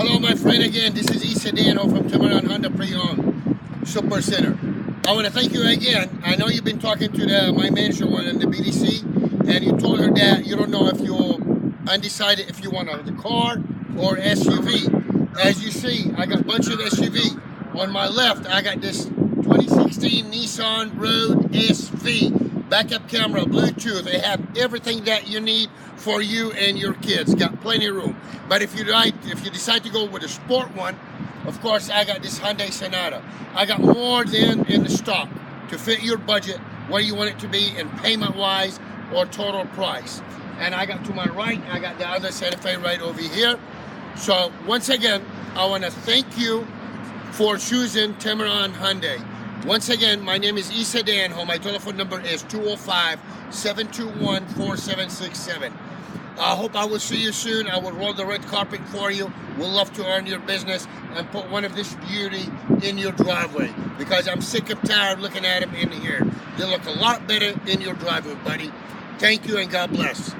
Hello, my friend, again. This is Sedan from Tameron Hyundai Pre-Owned Super Center. I want to thank you again. I know you've been talking to my manager in the BDC, and you told her that you don't know if you're undecided if you want the car or SUV. As you see, I got a bunch of SUV. On my left, I got this 2016 Nissan Road SV. Backup camera, Bluetooth. They have everything that you need for you and your kids. Got plenty of room. But if you decide to go with a sport one, of course, I got this Hyundai Sonata. I got more than in the stock to fit your budget, where you want it to be in payment-wise or total price. And I got to my right, I got the other Santa Fe right over here. So once again, I want to thank you for choosing Tameron Hyundai. Once again, my name is Sedan. My telephone number is 205-721-4767. I hope I will see you soon. I will roll the red carpet for you. We'll love to earn your business and put one of this beauty in your driveway, because I'm sick and tired looking at them in here. They look a lot better in your driveway, buddy. Thank you and God bless.